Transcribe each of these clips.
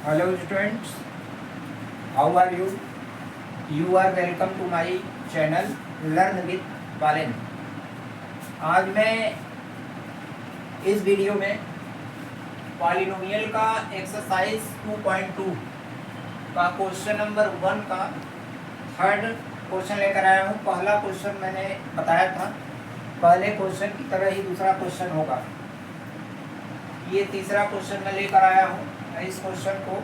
Hello students, how are you? You are welcome to my channel Learn with Valen। आज मैं इस video में polynomial का exercise 2.2 का क्वेश्चन नंबर 1 का थर्ड क्वेश्चन लेकर आया हूँ। पहला क्वेश्चन मैंने बताया था, पहले क्वेश्चन की तरह ही दूसरा क्वेश्चन होगा। ये तीसरा क्वेश्चन मैं लेकर आया हूँ। इस क्वेश्चन को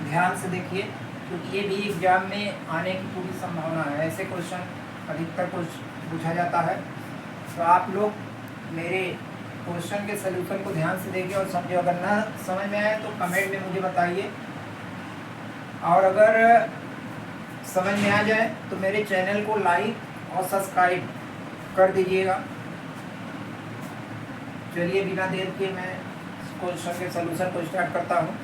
ध्यान से देखिए, क्योंकि ये भी एग्जाम में आने की पूरी संभावना है। ऐसे क्वेश्चन अधिकतर पूछा जाता है, तो आप लोग मेरे क्वेश्चन के सलूशन को ध्यान से देखिए और समझिए। अगर ना समझ में आए तो कमेंट में मुझे बताइए, और अगर समझ में आ जाए तो मेरे चैनल को लाइक और सब्सक्राइब कर दीजिएगा। चलिए बिना देर के मैं क्वेश्चन के सलूशन को स्टार्ट करता हूँ।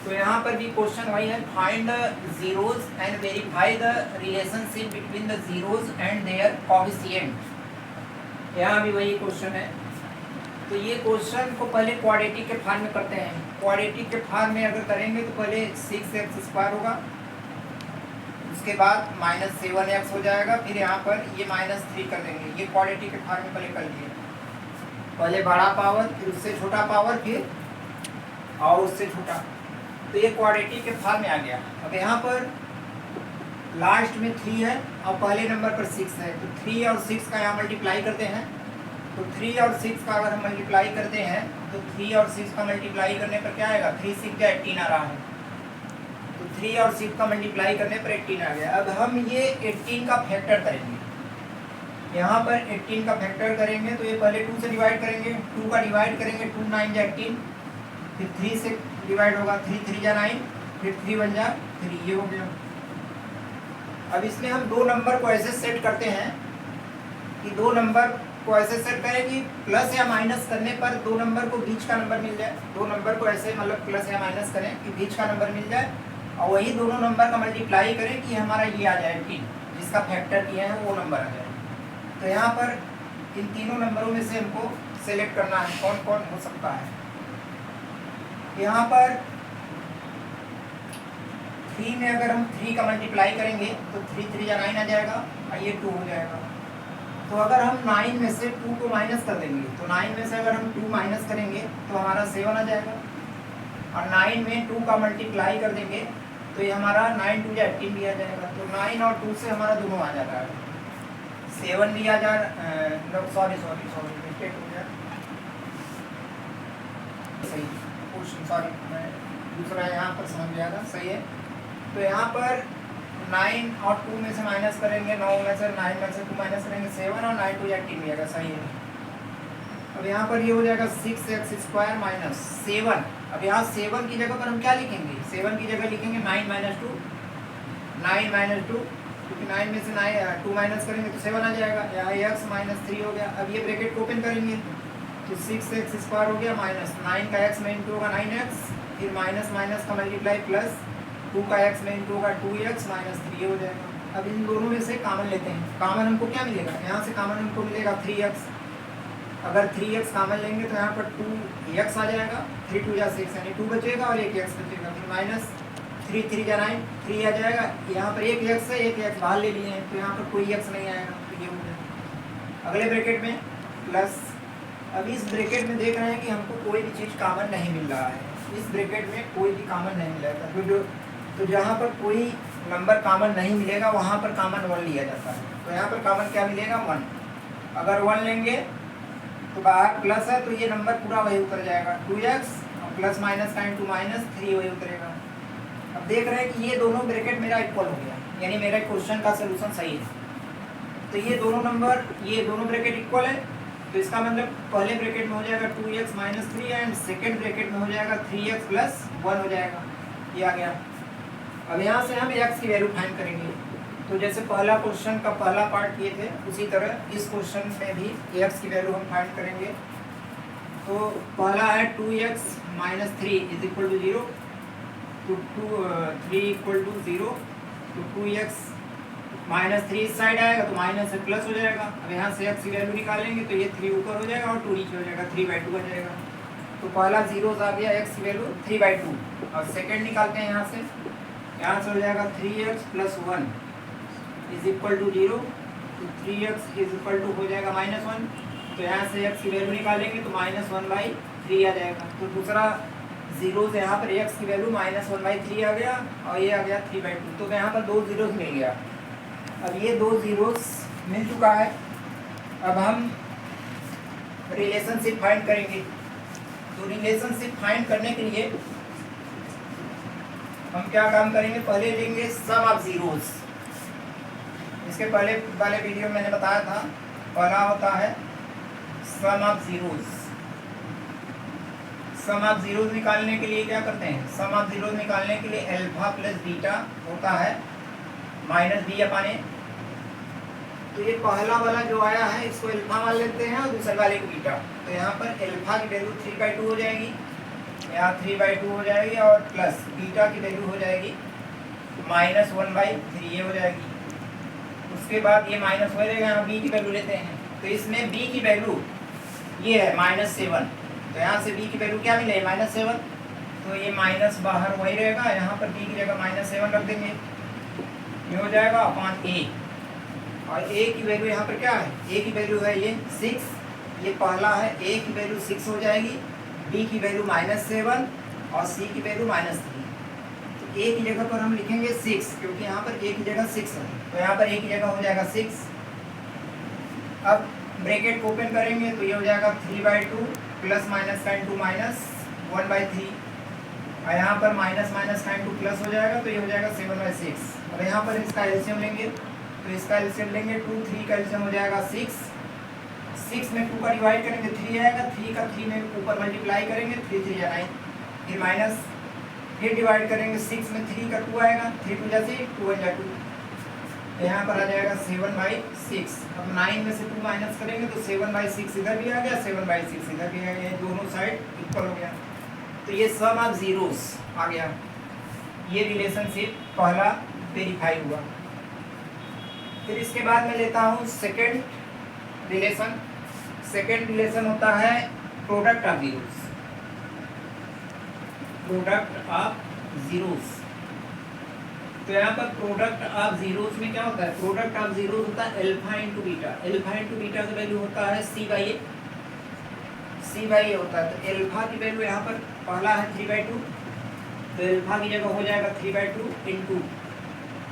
तो यहाँ पर भी क्वेश्चन वही है, find zeros and verify the relationship between the zeros and their coefficient. यहाँ भी वही क्वेश्चन है। तो ये क्वेश्चन को पहले क्वाड्रेटिक के फॉर्म में करते हैं। क्वाड्रेटिक के फॉर्म में अगर करेंगे तो पहले 6x² होगा, उसके बाद -7x हो जाएगा, फिर यहाँ पर ये -3 कर देंगे। ये क्वाड्रेटिक के फॉर्म में पहले कर लिए, पहले बड़ा पावर, फिर उससे छोटा पावर, फिर और उससे छोटा। तो ये क्वाड्रेटिक के फॉर्म में आ गया। अब यहाँ पर लास्ट में 3 है और पहले नंबर पर 6 है, तो 3 और 6 का यहाँ मल्टीप्लाई करते हैं। तो 3 और 6 का अगर हम मल्टीप्लाई करते हैं तो 3 और 6 का मल्टीप्लाई करने पर क्या आएगा, 3 6 का 18 आ रहा है। तो 3 और 6 का मल्टीप्लाई करने पर 18 आ गया। अब हम ये 18 का फैक्टर करेंगे। यहाँ पर 18 का फैक्टर करेंगे तो ये पहले 2 से डिवाइड करेंगे, 2 का डिवाइड करेंगे, 2 9 जा 18, फिर 3 से डिवाइड होगा, 3 3 जा 9, फिर 3 1 जा 3, ये हो गया। अब इसमें हम दो नंबर को ऐसे सेट करते हैं कि दो नंबर को ऐसे सेट करें कि प्लस या माइनस करने पर दो नंबर को बीच का नंबर मिल जाए। दो नंबर को ऐसे मतलब प्लस या माइनस करें कि बीच का नंबर मिल जाए, और वही दोनों नंबर का मल्टीप्लाई करें कि हमारा ये आ जाए 18, जिसका फैक्टर किए हैं वो नंबर आ जाए। तो यहाँ पर इन तीनों नंबरों में से हमको सेलेक्ट करना है कौन कौन हो सकता है। यहाँ पर 3 में अगर हम 3 का मल्टीप्लाई करेंगे तो 3 3 जा 9 आ जाएगा, और ये 2 हो जाएगा। तो अगर हम 9 में से 2 को माइनस कर देंगे, तो 9 में से अगर हम 2 माइनस करेंगे तो हमारा 7 आ जाएगा, और 9 में 2 का मल्टीप्लाई कर देंगे तो ये हमारा 9 2 जा 18 भी आ जाएगा। तो 9 और 2 से हमारा दोनों आ जाता है, 7 भी आ जा, सॉरी मिस्टेक हो गया, सही क्वेश्चन, सॉरी मैं दूसरा यहाँ पर समझ गया था, सही है। तो यहाँ पर 9 और 2 में से माइनस करेंगे, 9 में से 9 में से 2 माइनस करेंगे 7, और 9 2 18 भी आएगा, सही है। अब यहाँ पर ये हो जाएगा 6x² माइनस 7। अब यहाँ 7 की जगह पर हम क्या लिखेंगे, 7 की जगह लिखेंगे 9 - 2, 9 - 2, क्योंकि 9 में से 2 माइनस करेंगे तो 7 आ जाएगा। यहाँ x - 3 हो गया। अब ये ब्रैकेट को ओपन करेंगे तो 6x² हो गया, माइनस 9 का x में इंटू होगा 9x, फिर माइनस माइनस का मल्टीप्लाई, प्लस 2 का x में इंटू होगा 2x - 3 हो जाएगा। अब इन दोनों में से कॉमन लेते हैं। कॉमन हमको क्या मिलेगा, यहाँ से कॉमन हमको मिलेगा 3x। अगर 3x कॉमन लेंगे तो यहाँ पर 2x आ जाएगा, 3 2 जा 6 यानी 2 बचेगा और 1x बचेगा, फिर माइनस 3 3 जा 9 3 आ जाएगा। यहाँ पर 1x है, 1x बाहर ले लिए हैं तो यहाँ पर कोई x नहीं आएगा, तो ये हो गया। अगले ब्रैकेट में प्लस, अब इस ब्रैकेट में देख रहे हैं कि हमको कोई भी चीज़ कॉमन नहीं मिल रहा है। इस ब्रैकेट में कोई भी कॉमन नहीं मिला था, तो जहाँ पर कोई नंबर कॉमन नहीं मिलेगा वहाँ पर कॉमन 1 लिया जाता है। तो यहाँ पर कॉमन क्या मिलेगा, 1। अगर 1 लेंगे तो बाहर प्लस है तो ये नंबर पूरा वही उतर जाएगा, 2x और प्लस माइनस का इंटू -3 वही उतरेगा। अब देख रहे हैं कि ये दोनों ब्रैकेट मेरा इक्वल हो गया, यानी मेरा क्वेश्चन का सलूशन सही है। तो ये दोनों नंबर, ये दोनों ब्रैकेट इक्वल है, तो इसका मतलब पहले ब्रैकेट में हो जाएगा 2x - 3 एंड सेकेंड ब्रैकेट में हो जाएगा 3x + 1 हो जाएगा, ये आ गया। अब यहाँ से हम x की वैल्यू फाइंड करेंगे। तो जैसे पहला क्वेश्चन का पहला पार्ट किए थे उसी तरह इस क्वेश्चन में भी x की वैल्यू हम फाइंड करेंगे। तो पहला है 2x - 3 = 0, तो 3 = 0, तो 2x -3 इस साइड आएगा तो माइनस से प्लस हो जाएगा। अब यहाँ से x की वैल्यू निकालेंगे तो ये 3 ऊपर हो जाएगा और 2 नीचे हो जाएगा, 3/2 आ जाएगा। तो पहला जीरोस आ गया x की वैल्यू 3/2। और सेकंड निकालते हैं यहाँ से हो जाएगा 3x + 1 = 0। तो 3x = हो जाएगा -1। तो यहाँ से x की वैल्यू निकालेंगे तो -1/3 आ जाएगा। तो दूसरा जीरोस यहाँ पर x की वैल्यू -1/3 आ गया और ये आ गया 3/2। तो यहाँ पर 2 जीरोस मिल गया। अब ये 2 जीरोस मिल चुका है। अब हम रिलेशनशिप फाइंड करेंगे। तो रिलेशनशिप फाइंड करने के लिए हम क्या काम करेंगे, पहले लेंगे सम ऑफ जीरोस। इसके पहले वाले वीडियो में मैंने बताया था, पहला होता है sum of zeros. Sum of zeros निकालने के लिए क्या करते हैं, सम ऑफ जीरोस निकालने के लिए अल्फा प्लस बीटा होता है -b/a। तो ये पहला वाला जो आया है इसको अल्फा मान लेते हैं और दूसरे वाले को बीटा। तो यहाँ पर अल्फा की वैल्यू 3/2 हो जाएगी, यहाँ 3/2 हो जाएगी और प्लस बीटा की वैल्यू हो जाएगी -1/3 ये हो जाएगी। उसके बाद ये माइनस हो जाएगा, यहाँ b की वैल्यू लेते हैं। तो इसमें b की वैल्यू ये है -7। तो यहाँ से b की वैल्यू क्या मिले, -7। तो ये माइनस बाहर वही रहेगा, यहाँ पर b की जगह -7 रख देंगे, ये हो जाएगा /a। और a की वैल्यू यहाँ पर क्या है, a की वैल्यू है ये 6, ये पहला है, a की वैल्यू 6 हो जाएगी, b की वैल्यू -7 और c की वैल्यू -3। तो a की जगह पर हम लिखेंगे 6 क्योंकि यहाँ पर a की जगह 6 है। तो यहाँ पर a की जगह हो जाएगा 6। अब ब्रैकेट को ओपन करेंगे तो ये हो जाएगा 3/2 प्लस माइनस साइन 2 -1/3। और यहाँ पर माइनस साइन 2 प्लस हो जाएगा तो ये हो जाएगा 7/6। और यहाँ पर इसका एलसीएम लेंगे तो इसका एलसीएम लेंगे 2, 3 का एलसीएम हो जाएगा 6। 6 में 2 का डिवाइड करेंगे 3 आएगा, 3 का 3 में ऊपर मल्टीप्लाई करेंगे 3 3 या 9, फिर माइनस, फिर डिवाइड करेंगे 6 में 3 का 2 आएगा, 3 2 जैसे 2 1 2। यहाँ पर आ जाएगा 7/6। अब 9 में से 2 माइनस करेंगे तो 7/6 इधर भी आ गया, 7/6 इधर भी आ गया, दोनों साइड इक्वल हो गया। तो ये सम ऑफ जीरोस आ गया। ये रिलेशनशिप पहला वेरीफाई हुआ। फिर इसके बाद मैं लेता हूँ सेकंड रिलेशन। सेकंड रिलेशन होता है product of zeros. Product of zeros. तो यहाँ पर प्रोडक्ट ऑफ जीरोस में क्या होता है, प्रोडक्ट ऑफ जीरोस होता है alpha into beta. Alpha into beta का वैल्यू होता है c/a। c/a होता है। तो अल्फा की वैल्यू यहाँ पर पहला है 3/2, तो अल्फा की जगह हो जाएगा 3/2 इंटू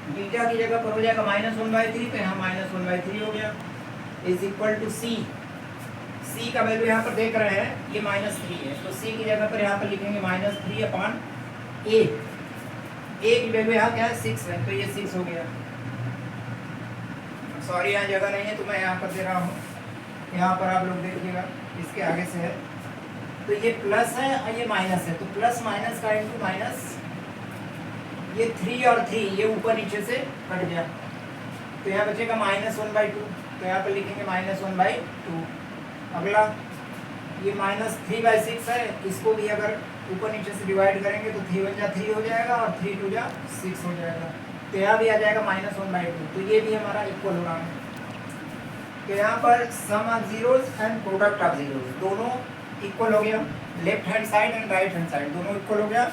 बीटा की जगह पर हो जाएगा -1/3। तो यहाँ -1/3 हो गया = c। c का वैल्यू यहाँ पर देख रहे हैं ये -3 है, तो c की जगह पर यहाँ पर लिखेंगे -3/a। a की वैल्यू यहाँ क्या है 6 है, तो ये 6 हो गया। सॉरी यहाँ जगह नहीं है तो मैं यहाँ पर दे रहा हूँ, यहाँ पर आप लोग देखिएगा इसके आगे से है। तो ये प्लस है और ये माइनस है, तो प्लस माइनस का इंटू माइनस, ये 3 और 3 ये ऊपर नीचे से कट गया तो यहाँ बचेगा -1/2। तो यहाँ पर लिखेंगे -1/2। अगला ये -3/6 है, इसको भी अगर ऊपर नीचे से डिवाइड करेंगे तो 3 1 जा 3 हो जाएगा और 3 2 जा 6 हो जाएगा। तो यहाँ भी आ जाएगा -1/2। तो ये भी हमारा इक्वल हो रहा है। तो यहाँ पर sum of zeros and product of zeros दोनों इक्वल हो गया। Left hand side and right hand side दोनों इक्वल हो गया।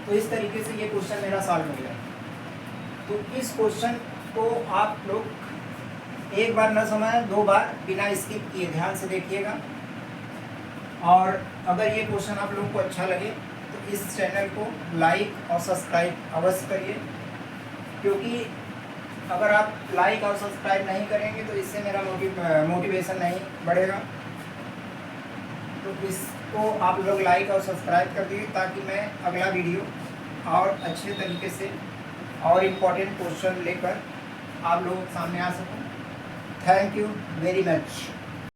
तो इस तरीके से ये क्वेश्चन मेरा सॉल्व हो गया। तो इस क्वेश्चन को आप लोग एक बार न समझ 2 बार बिना स्किप किए ध्यान से देखिएगा। और अगर ये क्वेश्चन आप लोगों को अच्छा लगे तो इस चैनल को लाइक और सब्सक्राइब अवश्य करिए, क्योंकि अगर आप लाइक और सब्सक्राइब नहीं करेंगे तो इससे मेरा मोटिवेशन नहीं बढ़ेगा। तो इसको आप लोग लाइक और सब्सक्राइब कर दीजिए ताकि मैं अगला वीडियो और अच्छे तरीके से और इम्पोर्टेंट क्वेश्चन लेकर आप लोगों के सामने आ सकूं। Thank you very much.